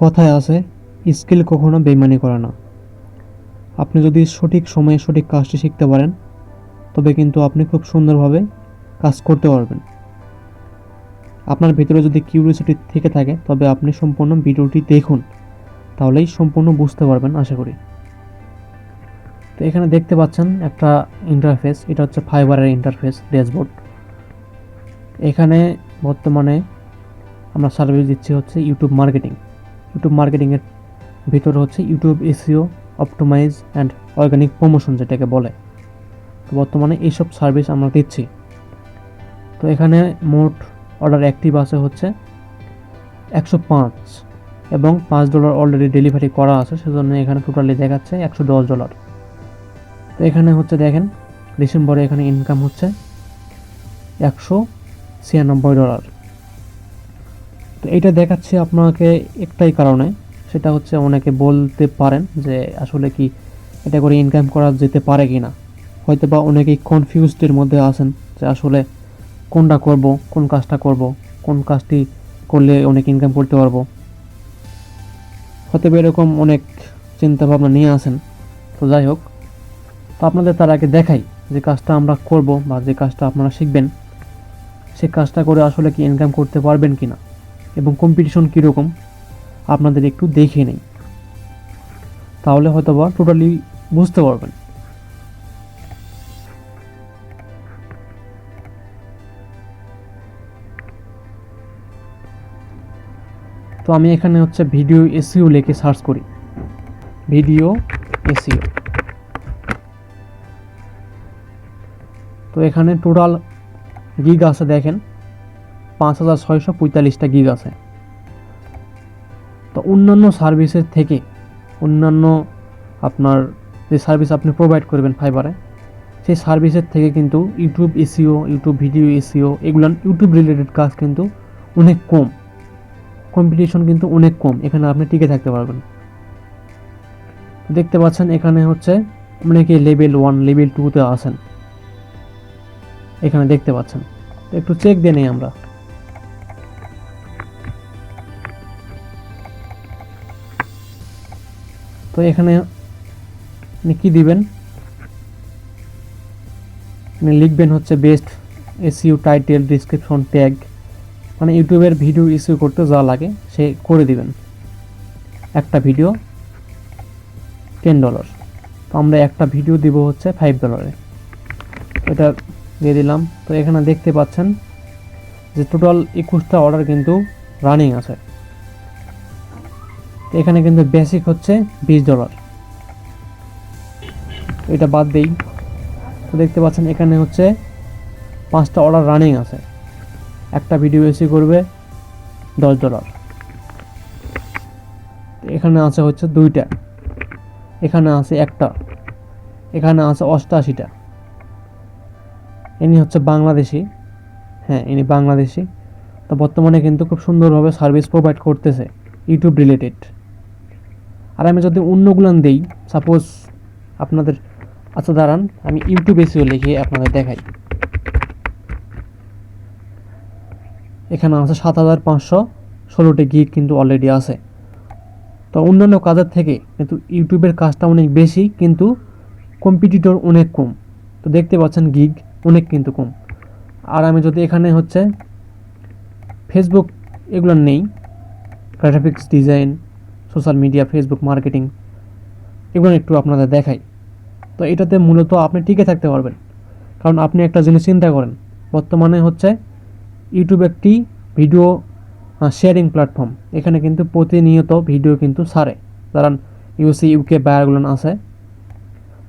কথায় আছে, স্কিল কখনো বেইমানি করে না। আপনি যদি সঠিক সময়ে সঠিক কাজটি শিখতে পারেন, তবে কিন্তু আপনি খুব সুন্দরভাবে কাজ করতে পারবেন। আপনার ভিতরে যদি কিউরিওসিটি থেকে থাকে, তবে আপনি সম্পূর্ণ ভিডিওটি দেখুন, তাহলেই সম্পূর্ণ বুঝতে পারবেন আশা করি। তো এখানে দেখতে পাচ্ছেন একটা ইন্টারফেস, এটা হচ্ছে ফাইবারের ইন্টারফেস ড্যাশবোর্ড। এখানে বর্তমানে আমরা সার্ভিস দিচ্ছি হচ্ছে ইউটিউব মার্কেটিংয়ের ভিতরে হচ্ছে YouTube SEO, optimize and organic promotion যেটাকে বলে। তো বর্তমানে এইসব সার্ভিস আমরা দিচ্ছি। তো এখানে মোট অর্ডার অ্যাক্টিভ আছে হচ্ছে 105 এবং $5 অলরেডি ডেলিভারি করা আছে, সেজন্য এখানে টোটালি দেখাচ্ছে $110। তো এখানে হচ্ছে দেখেন, ডিসেম্বরে এখানে ইনকাম হচ্ছে $196। তো এইটা দেখাচ্ছে আপনাকে একটাই কারণে, সেটা হচ্ছে অনেকে বলতে পারেন যে আসলে কি এটা করে ইনকাম করা যেতে পারে কি না। হয়তো বা অনেকেই কনফিউজডের মধ্যে আছেন যে আসলে কোনটা করব, কোন কাজটা করব, কোন কাজটি করলে অনেক ইনকাম করতে পারবো। হয়তো এরকম অনেক চিন্তা ভাবনা নিয়ে আসেন। তো যাই হোক, তো আপনাদের তার আগে দেখাই যে কাজটা আমরা করব বা যে কাজটা আপনারা শিখবেন, সে কাজটা করে আসলে কি ইনকাম করতে পারবেন কি না এবং কম্পিটিশন কীরকম আপনাদের একটু দেখিয়ে নেই, তাহলে হয়তো বা টোটালি বুঝতে পারবেন। তো আমি এখানে হচ্ছে ভিডিও এসইও লিখে সার্চ করি, ভিডিও এসইও। তো এখানে টোটাল গিগ আছে দেখেন, 5645টা গিগ আছে। তো অন্যান্য সার্ভিসের থেকে, অন্যান্য আপনার যে সার্ভিস আপনি প্রোভাইড করবেন ফাইবারে, সেই সার্ভিসের থেকে কিন্তু YouTube SEO, YouTube video SEO, এগুলো ইউটিউব রিলেটেড কাজ কিন্তু অনেক কম, কম্পিটিশন কিন্তু অনেক কম, এখানে আপনি টিকে থাকতে পারবেন। দেখতে পাচ্ছেন এখানে হচ্ছে অনেকে লেভেল 1 লেভেল 2-তে আছেন, এখানে দেখতে পাচ্ছেন। একটু চেক দিয়ে নেই আমরা। তো এখানে কি দিবেন, লিখবেন হচ্ছে best SEO title, description, tag, মানে ইউটিউবের ভিডিও এসইও করতে যা লাগে সে করে দিবেন। একটা ভিডিও $10। তো আমরা একটা ভিডিও দিব হচ্ছে $5, এটা দিয়ে দিলাম। তো এখানে দেখতে পাচ্ছেন যে টোটাল 21টা অর্ডার কিন্তু রানিং আছে। এখানে কিন্তু বেসিক হচ্ছে $20, এটা বাদ দেই। তো দেখতে পাচ্ছেন এখানে হচ্ছে 5টা অর্ডার রানিং আছে, একটা ভিডিও এসি করবে $10। এখানে আছে হচ্ছে 2টা, এখানে আছে একটা, এখানে আছে 88টা। ইনি হচ্ছে বাংলাদেশি, হ্যাঁ ইনি বাংলাদেশি। তো বর্তমানে কিন্তু খুব সুন্দরভাবে সার্ভিস প্রোভাইড করতেছে ইউটিউব রিলেটেড। আর আমি যদি অন্যগুলান দেই, সাপোজ আপনাদের, আচ্ছা দাঁড়ান আমি ইউটিউব এসইও লিখে আপনাদের দেখাই। এখানে আছে 7516টি গিগ কিন্তু অলরেডি আছে। তো অন্যান্য কাজের থেকে কিন্তু ইউটিউবের কাজটা অনেক বেশি, কিন্তু কম্পিটিটর অনেক কম। তো দেখতে পাচ্ছেন গিগ অনেক কিন্তু কম। আর আমি যদি এখানে হচ্ছে ফেসবুক এগুলো নেই, graphics design, social media, Facebook marketing, এগুলো একটু আপনাদের দেখাই। তো এটাতে মূলত আপনি টিকে থাকতে পারবেন, কারণ আপনি একটা জিনিস চিন্তা করেন, বর্তমানে হচ্ছে ইউটিউব একটি ভিডিও শেয়ারিং প্ল্যাটফর্ম। এখানে কিন্তু প্রতিনিয়ত ভিডিও কিন্তু ছাড়ে, যারা ইউএসএ ইউকে বায়ারগুলো আছে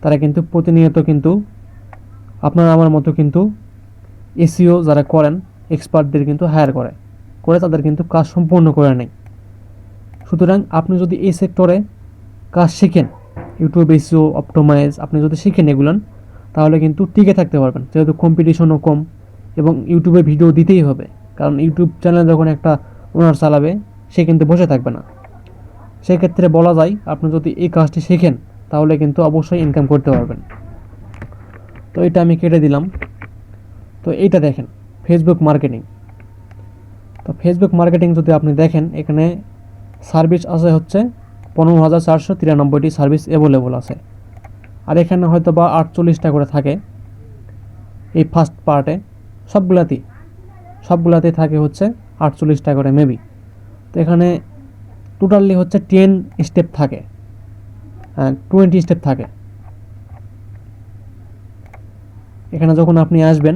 তারা কিন্তু প্রতিনিয়ত কিন্তু আপনার আমার মতো কিন্তু এসইও যারা করেন এক্সপার্টদের কিন্তু হায়ার করে তাদের কিন্তু কাজ সম্পূর্ণ করে নেয়। সুতরাং আপনি যদি এই সেক্টরে কাজ শিখেন, ইউটিউব এসইও, অপটিমাইজ আপনি যদি শিখেন এগুলো, তাহলে কিন্তু টিকে থাকতে পারবেন, যেহেতু কম্পিটিশনও কম এবং ইউটিউবে ভিডিও দিতেই হবে। কারণ ইউটিউব চ্যানেল যখন একটা ওনার চালাবে, সে কিন্তু বসে থাকবে না। সেক্ষেত্রে বলা যায় আপনি যদি এই কাজটি শেখেন, তাহলে কিন্তু অবশ্যই ইনকাম করতে পারবেন। তো এটা আমি কেটে দিলাম। তো এইটা দেখেন ফেসবুক মার্কেটিং। তো ফেসবুক মার্কেটিং যদি আপনি দেখেন, এখানে সার্ভিস আছে হচ্ছে 15,493টি সার্ভিস অ্যাভেলেবল আছে। আর এখানে হয়তো বা 48টা করে থাকে এই ফার্স্ট পার্টে, সবগুলাতেই থাকে হচ্ছে 48টা করে মেবি। তো এখানে টোটালি হচ্ছে 10 স্টেপ থাকে, 20 স্টেপ থাকে। এখানে যখন আপনি আসবেন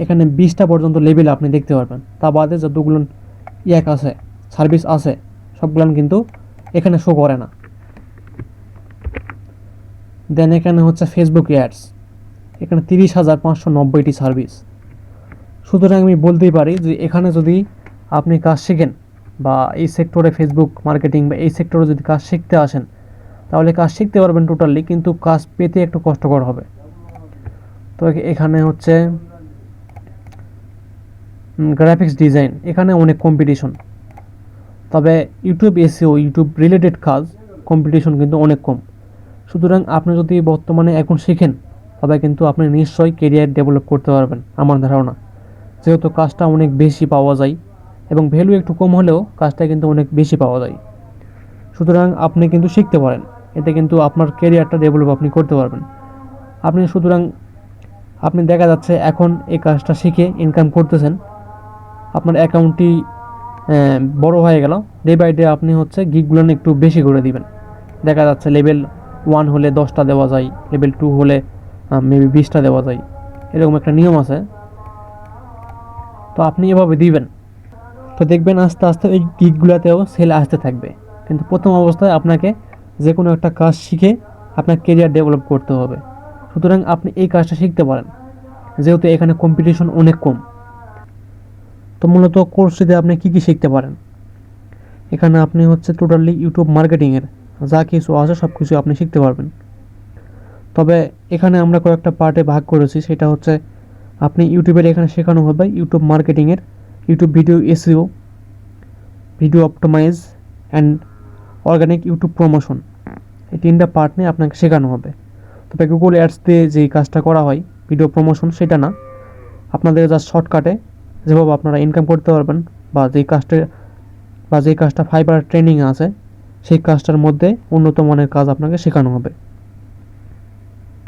এখানে 20টা পর্যন্ত লেভেল আপনি দেখতে পারবেন। তা বাদে যতগুলো আছে সার্ভিস আছে সবগুলো কিন্তু এখানে শো করে না। দেন এখানে হচ্ছে ফেসবুক অ্যাডস, এখানে 30,590টি সার্ভিস। সুতরাং আমি বলতেই পারি যে এখানে যদি আপনি কাজ শিখেন বা এই সেক্টরে ফেসবুক মার্কেটিং বা এই সেক্টরে যদি কাজ শিখতে আসেন তাহলে কাজ শিখতে পারবেন টোটালি, কিন্তু কাজ পেতে একটু কষ্টকর হবে। তো এখানে হচ্ছে গ্রাফিক্স ডিজাইন, এখানে অনেক কম্পিটিশন। তবে ইউটিউব এসইও, ইউটিউব রিলেটেড কাজ কম্পিটিশন কিন্তু অনেক কম। সুতরাং আপনি যদি বর্তমানে এখন শিখেন তবে কিন্তু আপনি নিশ্চয়ই কেরিয়ার ডেভেলপ করতে পারবেন আমার ধারণা, যেহেতু কাজটা অনেক বেশি পাওয়া যায় এবং ভ্যালু একটু কম হলেও কাজটা কিন্তু অনেক বেশি পাওয়া যায়। সুতরাং আপনি কিন্তু শিখতে পারেন, এতে কিন্তু আপনার কেরিয়ারটা ডেভেলপ আপনি করতে পারবেন। সুতরাং আপনি দেখা যাচ্ছে এখন এই কাজটা শিখে ইনকাম করতেছেন, আপনার অ্যাকাউন্টটি বড় হয়ে গেল। ডে বাই ডে আপনি হচ্ছে গিগগুলো একটু বেশি করে দিবেন। দেখা যাচ্ছে লেভেল 1 হলে 10টা দেওয়া যায়, লেভেল 2 হলে মেবি 20টা দেওয়া যায়, এরকম একটা নিয়ম আছে। তো আপনি এভাবে দিবেন, তো দেখবেন আস্তে আস্তে ওই গিগগুলোতেও সেল আসতে থাকবে। কিন্তু প্রথম অবস্থায় আপনাকে যে কোনো একটা কাজ শিখে আপনার কেরিয়ার ডেভেলপ করতে হবে। সুতরাং আপনি এই কাজটা শিখতে পারেন, যেহেতু এখানে কম্পিটিশন অনেক কম। তো মূলত কোর্সটিতে আপনি কী কী শিখতে পারেন, এখানে আপনি হচ্ছে টোটালি ইউটিউব মার্কেটিংয়ের যা কিছু আছে সব কিছু আপনি শিখতে পারবেন। তবে এখানে আমরা কয়েকটা পার্টে ভাগ করেছি, সেটা হচ্ছে আপনি ইউটিউবের এখানে শেখানো হবে ইউটিউব মার্কেটিংয়ের, YouTube video SEO, video optimize and organic YouTube promotion, এই 3টা পার্ট নিয়ে আপনাকে শেখানো হবে। তবে গুগল অ্যাডস দিয়ে যেই কাজটা করা হয় ভিডিও প্রমোশন সেটা না, আপনাদের জাস্ট শর্টকাটে যেভাবে আপনারা ইনকাম করতে পারবেন বা যেই কাজটা ফাইবার ট্রেনিং আছে সেই কাজটার মধ্যে উন্নত মানের কাজ আপনাকে শেখানো হবে।